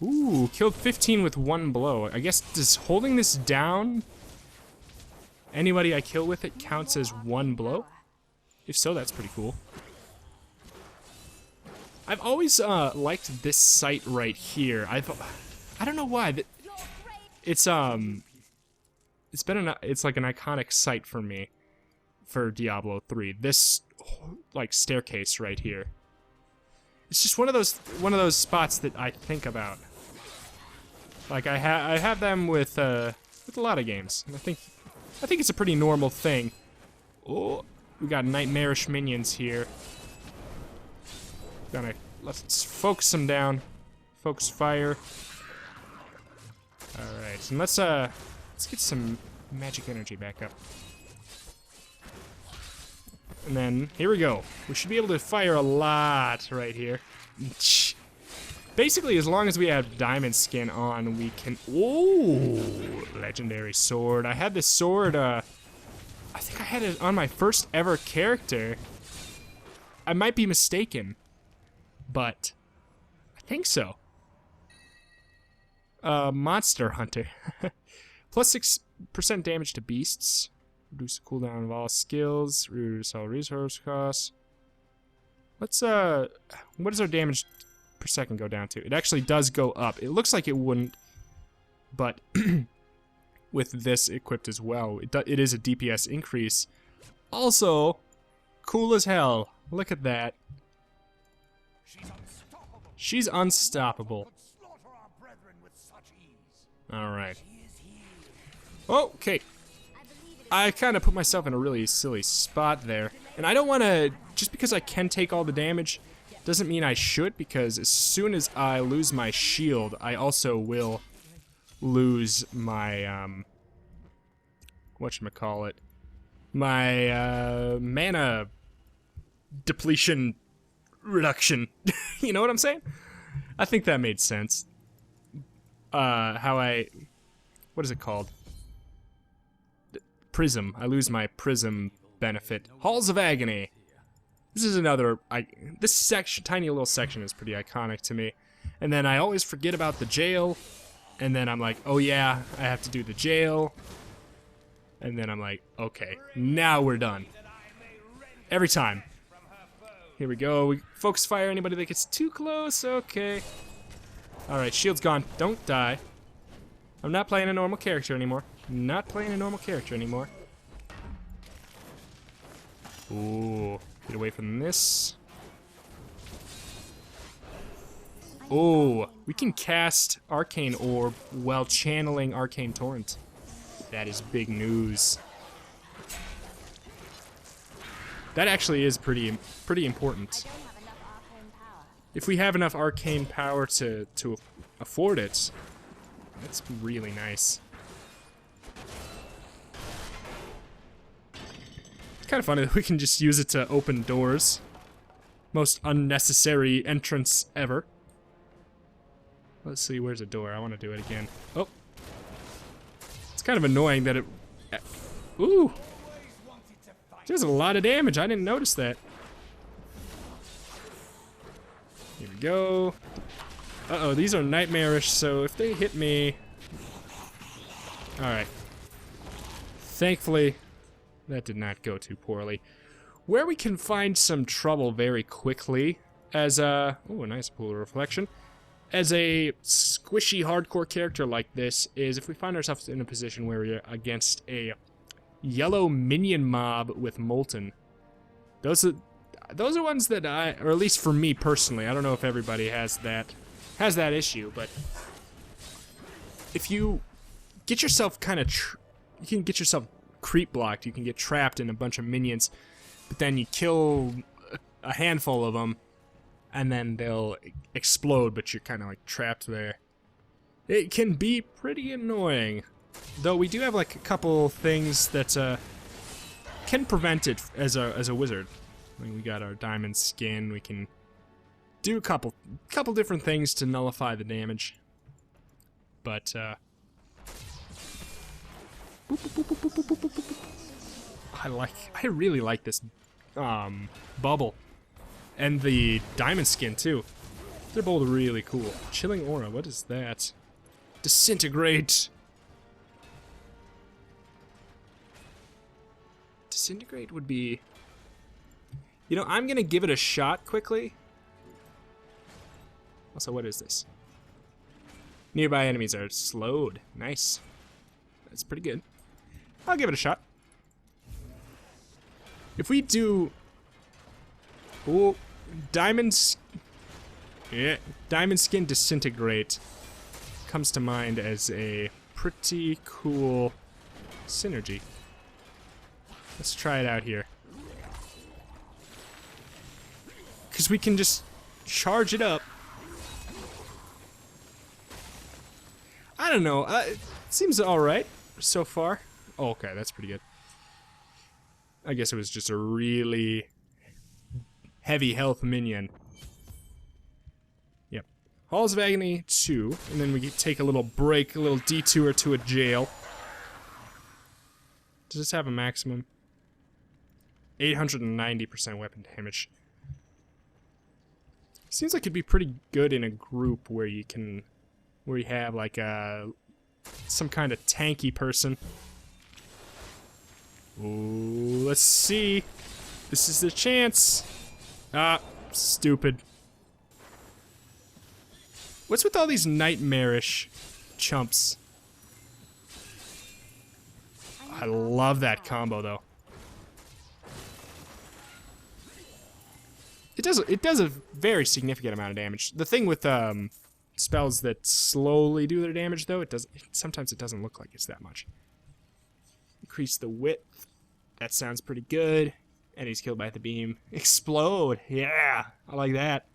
Ooh, killed 15 with one blow. I guess does holding this down, anybody I kill with it counts as one blow? If so, that's pretty cool. I've always liked this site right here. I don't know why. It's like an iconic site for me for Diablo 3. This like staircase right here. It's just one of those spots that I think about. Like I have them with a lot of games, and I think it's a pretty normal thing. Oh, we got nightmarish minions here. Let's focus them down. Focus fire. All right, and let's get some magic energy back up. And then here we go. We should be able to fire a lot right here. Basically, as long as we have diamond skin on, we can... Ooh, legendary sword. I had this sword, I think I had it on my first ever character. I might be mistaken, but I think so. Monster Hunter. Plus 6% damage to beasts. Reduce the cooldown of all skills. Reduce all resource costs. Let's, what does our damage per second go down to? It actually does go up. It looks like it wouldn't, but with this equipped as well, it is a DPS increase. Also, cool as hell. Look at that. She's unstoppable. Alright. Okay. I kind of put myself in a really silly spot there. And I don't want to, just because I can take all the damage, doesn't mean I should, because as soon as I lose my shield, I also will lose my, whatchamacallit, my, mana depletion reduction. You know what I'm saying? I think that made sense. What is it called? Prism. I lose my prism benefit. Halls of Agony. This is another, this section, tiny little section is pretty iconic to me. And then I always forget about the jail. And then I'm like, oh yeah, I have to do the jail. And then I'm like, okay, now we're done. Every time. Here we go. We focus fire anybody that gets too close. Okay. Alright, shield's gone. Don't die. I'm not playing a normal character anymore. Not playing a normal character anymore. Ooh. Get away from this. Oh, we can cast Arcane Orb while channeling Arcane Torrent. That is big news. That actually is pretty important. If we have enough arcane power to afford it, that's really nice. It's kind of funny that we can just use it to open doors. Most unnecessary entrance ever. Let's see, where's a door? I want to do it again. Oh. It's kind of annoying that it... Ooh! There's a lot of damage. I didn't notice that. Here we go. Uh-oh, these are nightmarish, so if they hit me... Alright. Thankfully, that did not go too poorly. Where we can find some trouble very quickly, as a... Oh, a nice pool of reflection. As a squishy hardcore character like this, is if we find ourselves in a position where we're against a yellow minion mob with Molten. Those are ones that or at least for me personally, I don't know if everybody has that issue, but if you get yourself you can get yourself creep blocked, you can get trapped in a bunch of minions, but then you kill a handful of them, and then they'll explode, but you're kind of like trapped there. It can be pretty annoying. Though we do have like a couple things that can prevent it as a wizard. I mean, we got our diamond skin. We can do a couple different things to nullify the damage. But I really like this bubble and the diamond skin too. They're both really cool. Chilling Aura, what is that? Disintegrate! Disintegrate would be... You know, I'm gonna give it a shot quickly. Also, what is this? Nearby enemies are slowed. Nice. That's pretty good. I'll give it a shot. If we do... Ooh, diamonds... Yeah, Diamond Skin Disintegrate comes to mind as a pretty cool synergy. Let's try it out here. Because we can just charge it up. I don't know, it seems alright so far. Oh, okay, that's pretty good. I guess it was just a really heavy health minion. Yep. Halls of Agony 2, and then we take a little break, a little detour to a jail. Does this have a maximum? 890% weapon damage. Seems like it'd be pretty good in a group where you can, where you have like some kind of tanky person. Ooh, let's see. This is the chance. Ah, stupid. What's with all these nightmarish chumps? I love that combo though. It does a very significant amount of damage. The thing with spells that slowly do their damage though, sometimes it doesn't look like it's that much. Increase the width. That sounds pretty good. And he's killed by the beam. Explode! Yeah! I like that.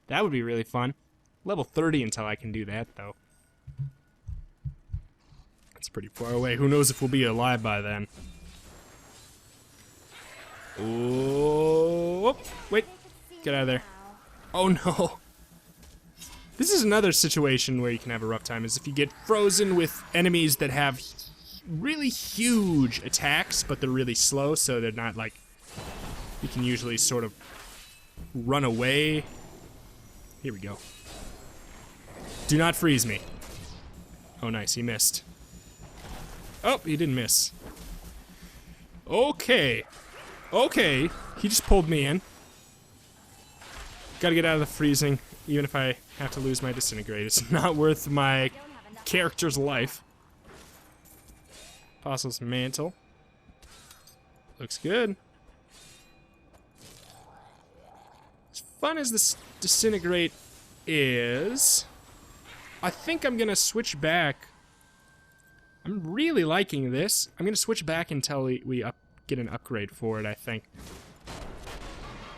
That would be really fun. Level 30 until I can do that though. That's pretty far away. Who knows if we'll be alive by then. Oh, wait. Get out of there. Oh no. This is another situation where you can have a rough time, is if you get frozen with enemies that have really huge attacks, but they're really slow, so they're not like... You can usually sort of run away. Here we go. Do not freeze me. Oh nice, he missed. Oh, he didn't miss. Okay. Okay, he just pulled me in. Gotta get out of the freezing, even if I have to lose my disintegrate. It's not worth my character's life. Apostle's Mantle. Looks good. As fun as this disintegrate is, I think I'm gonna switch back. I'm really liking this. I'm gonna switch back until we get an upgrade for it, I think.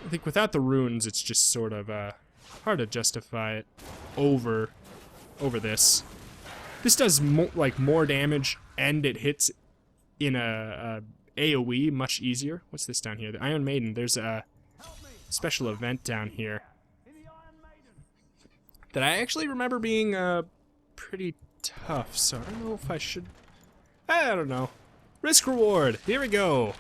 I think without the runes, it's just sort of hard to justify it over this. This does more damage, and it hits in a AoE much easier. What's this down here? The Iron Maiden. There's a special event down here that I actually remember being pretty tough. So I don't know if I should. I don't know. Risk reward. Here we go.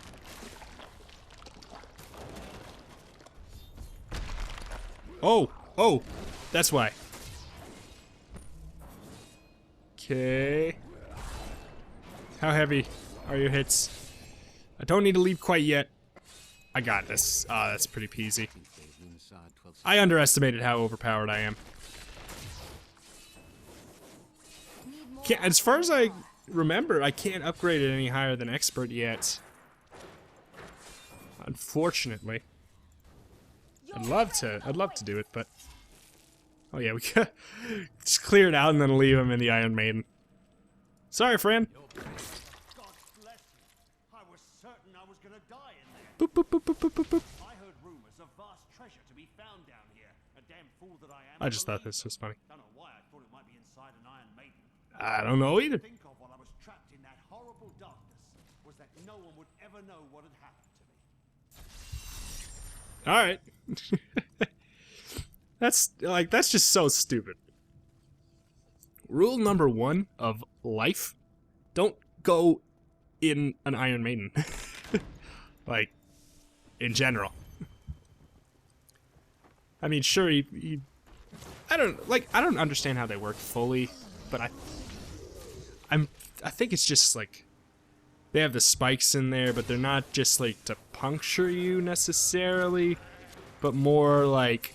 Oh, that's why. Okay. How heavy are your hits? I don't need to leave quite yet. I got this. Ah, that's pretty peasy. I underestimated how overpowered I am. As far as I remember, I can't upgrade it any higher than expert yet. Unfortunately. I'd love to do it, but... Oh yeah, we could just clear it out and then leave him in the Iron Maiden. Sorry, friend. Boop, boop, boop, boop, boop, boop, boop. I just thought this was funny. I don't know either. Alright. That's just so stupid. Rule number 1 of life: don't go in an Iron Maiden. Like, in general. I mean, sure, he I don't understand how they work fully, but I think it's just like they have the spikes in there, but they're not just like to puncture you necessarily, but more like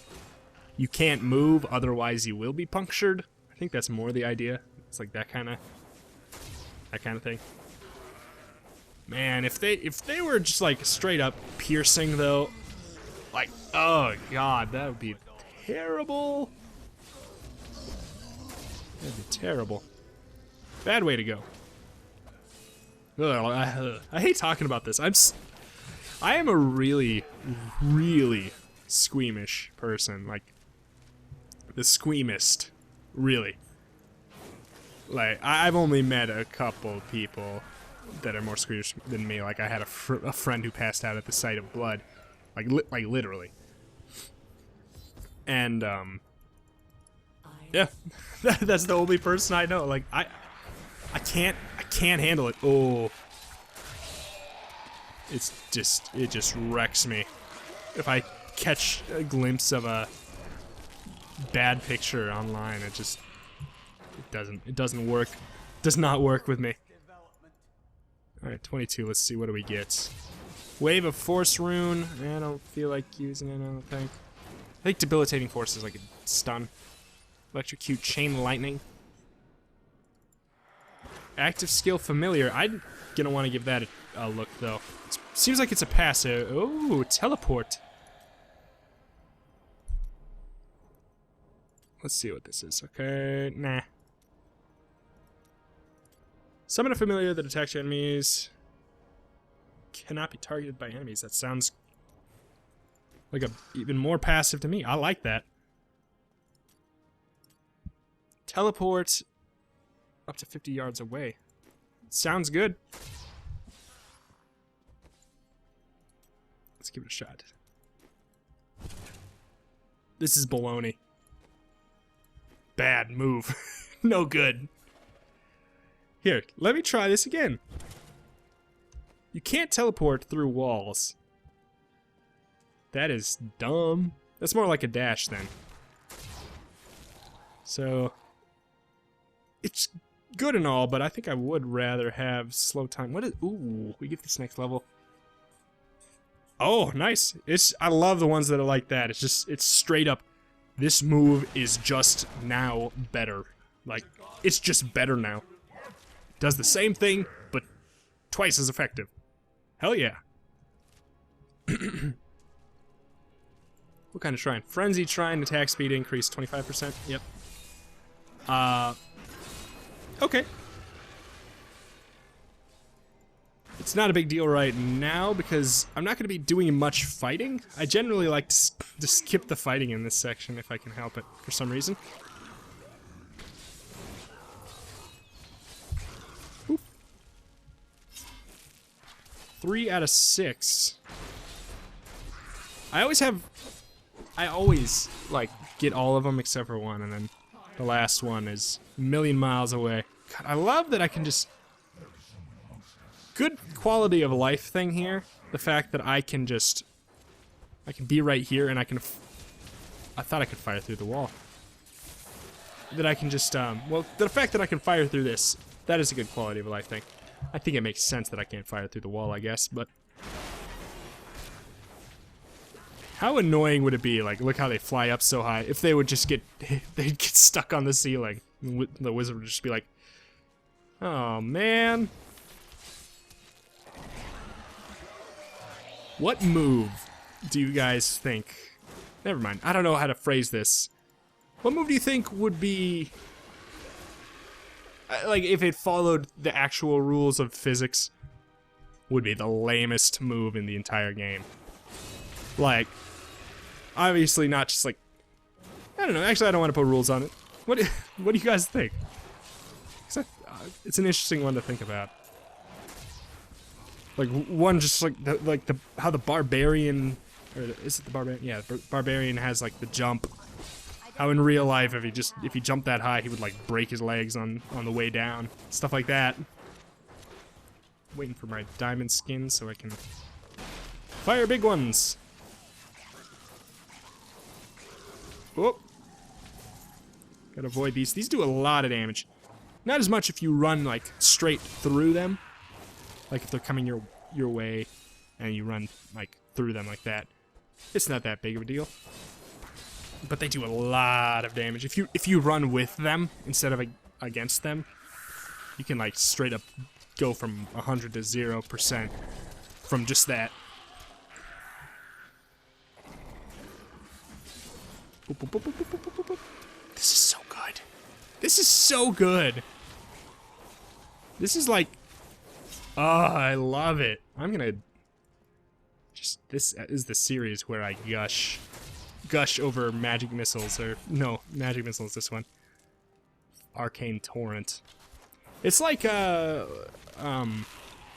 you can't move, otherwise you will be punctured. I think that's more the idea. It's like that kind of thing. Man, if they were just like straight up piercing though, like, oh god, that would be terrible. That'd be terrible. Bad way to go. Ugh, I hate talking about this. I am a really, really squeamish person. Like, the squeamist, really. Like, I've only met a couple people that are more squeamish than me. Like, I had a friend who passed out at the sight of blood. Like literally. And, yeah, that's the only person I know. Like, I can't handle it. Oh, it just wrecks me. If I catch a glimpse of a bad picture online, it doesn't work. Does not work with me. All right, 22. Let's see, what do we get? Wave of Force Rune. I don't feel like using it. I don't think. I think Debilitating Force is like a stun. Electrocute, Chain Lightning. Active Skill Familiar. I'm gonna want to give that a look though. Seems like it's a passive. Oh, Teleport. Let's see what this is. Okay, nah. Summon a familiar that attacks enemies. Cannot be targeted by enemies. That sounds like a even more passive to me. I like that. Teleport up to 50 yards away. Sounds good. Let's give it a shot. This is baloney. Bad move. No good. Here, let me try this again. You can't teleport through walls. That is dumb. That's more like a dash then. So, it's good and all, but I think I would rather have slow time. What is? Ooh, we get this next level. Oh, nice. I love the ones that are like that. It's straight up. This move is just now better. Like, it's just better now. Does the same thing, but twice as effective. Hell yeah. What kind of shrine? Frenzy Shrine, attack speed increase 25%. Yep. Okay. It's not a big deal right now because I'm not going to be doing much fighting. I generally like to skip the fighting in this section if I can help it for some reason. Oop. 3 out of 6. I always like get all of them except for one, and then the last one is a million miles away. God, I love that I can just... Good quality of life thing here. The fact that I can be right here and I can... I thought I could fire through the wall. That I can just, well, the fact that I can fire through this, that is a good quality of life thing. I think it makes sense that I can't fire through the wall, I guess, but... How annoying would it be, like, look how they fly up so high, if they would just they'd get stuck on the ceiling. The wizard would just be like, oh, man. What move do you guys think? Never mind, I don't know how to phrase this. What move do you think would be... like, if it followed the actual rules of physics, would be the lamest move in the entire game? Like, obviously not just like... I don't know, actually I don't want to put rules on it. What do you guys think? It's an interesting one to think about. Like, one just like how the barbarian, or is it the barbarian? Yeah, the barbarian has like the jump. How in real life, if he jumped that high, he would like break his legs on the way down. Stuff like that. Waiting for my diamond skin so I can fire big ones. Whoop. Gotta avoid these. These do a lot of damage. Not as much if you run, like, straight through them. Like, if they're coming your way and you run, like, through them like that. It's not that big of a deal. But they do a lot of damage. If you run with them instead of against them, you can, like, straight up go from 100 to 0% from just that. Boop, boop, boop, boop, boop, boop, boop, boop. This is so good. This is so good. This is like, oh, I love it. I'm gonna just, this is the series where I gush over magic missiles, or no, magic missiles, this one. Arcane Torrent. It's like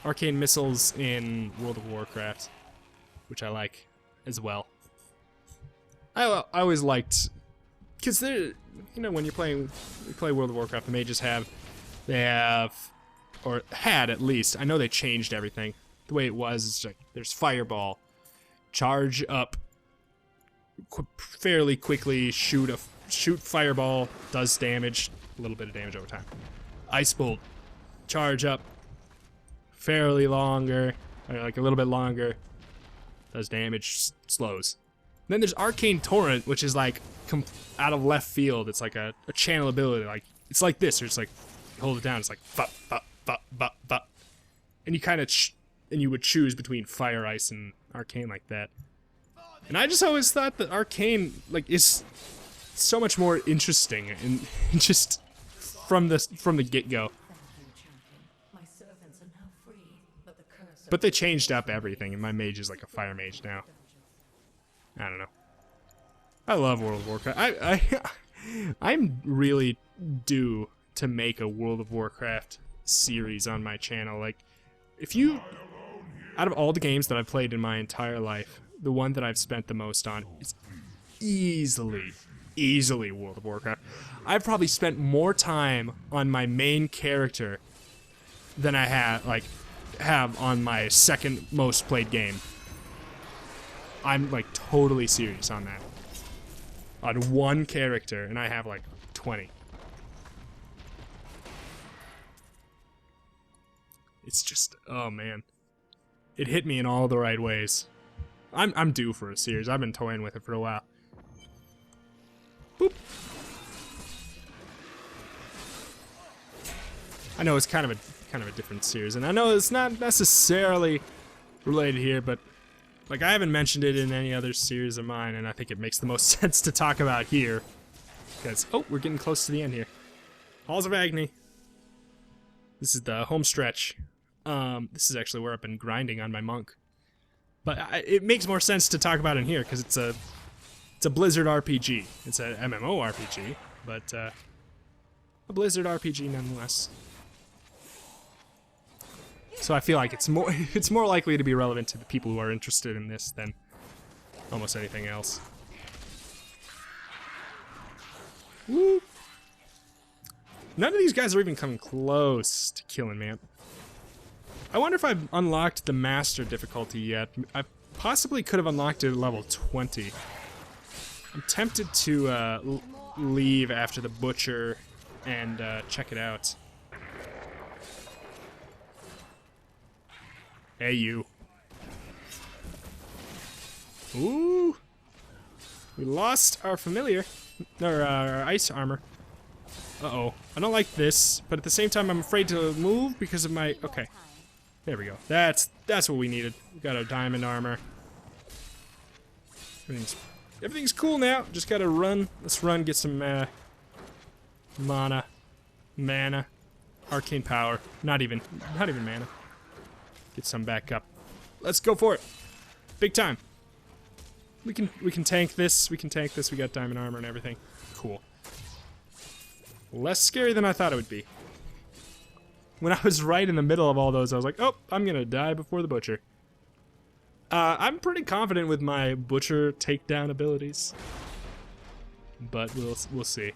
arcane missiles in World of Warcraft, which I like as well. I always liked, because they're, you know, when you play World of Warcraft, the mages they have, or had at least, I know they changed everything. The way it was is like, there's Fireball, charge up fairly quickly, shoot Fireball, does damage, a little bit of damage over time. Ice Bolt, charge up fairly longer, or like a little bit longer, does damage, slows. Then there's Arcane Torrent, which is like out of left field. It's like a channel ability. Like, it's like this, or it's like, you hold it down, it's like fup, fup, fup, fup, fup. And you kind of and you would choose between Fire, Ice, and Arcane like that. And I just always thought that Arcane, like, is so much more interesting, and just from the get-go. But they changed up everything, and my mage is like a fire mage now. I don't know. I love World of Warcraft. I'm really due to make a World of Warcraft series on my channel. Like, if you, out of all the games that I've played in my entire life, the one that I've spent the most on is easily World of Warcraft. I've probably spent more time on my main character than I have on my second most played game. I'm like totally serious on that. On one character, and I have like 20. It's just, oh man. It hit me in all the right ways. I'm due for a series. I've been toying with it for a while. Boop. I know it's kind of a different series, and I know it's not necessarily related here, but like, I haven't mentioned it in any other series of mine, and I think it makes the most sense to talk about here. Because, oh, we're getting close to the end here. Halls of Agony. This is the home stretch. This is actually where I've been grinding on my monk. But it makes more sense to talk about in here, because it's a Blizzard RPG. It's a MMO RPG, but a Blizzard RPG nonetheless. So I feel like it's more likely to be relevant to the people who are interested in this than almost anything else. Woo. None of these guys are even coming close to killing me. I wonder if I've unlocked the master difficulty yet. I possibly could have unlocked it at level 20. I'm tempted to leave after the butcher and check it out. Hey, you. Ooh. We lost our familiar. Or our ice armor. Uh-oh. I don't like this, but at the same time I'm afraid to move because of my... Okay. There we go. That's what we needed. We got our diamond armor. Everything's cool now. Just gotta run. Let's run, get some mana. Arcane power. Not even mana. Get some back up. Let's go for it. Big time. We can tank this. We got diamond armor and everything. Cool. Less scary than I thought it would be. When I was right in the middle of all those, I was like, oh, I'm gonna die before the butcher. I'm pretty confident with my butcher takedown abilities. But we'll see.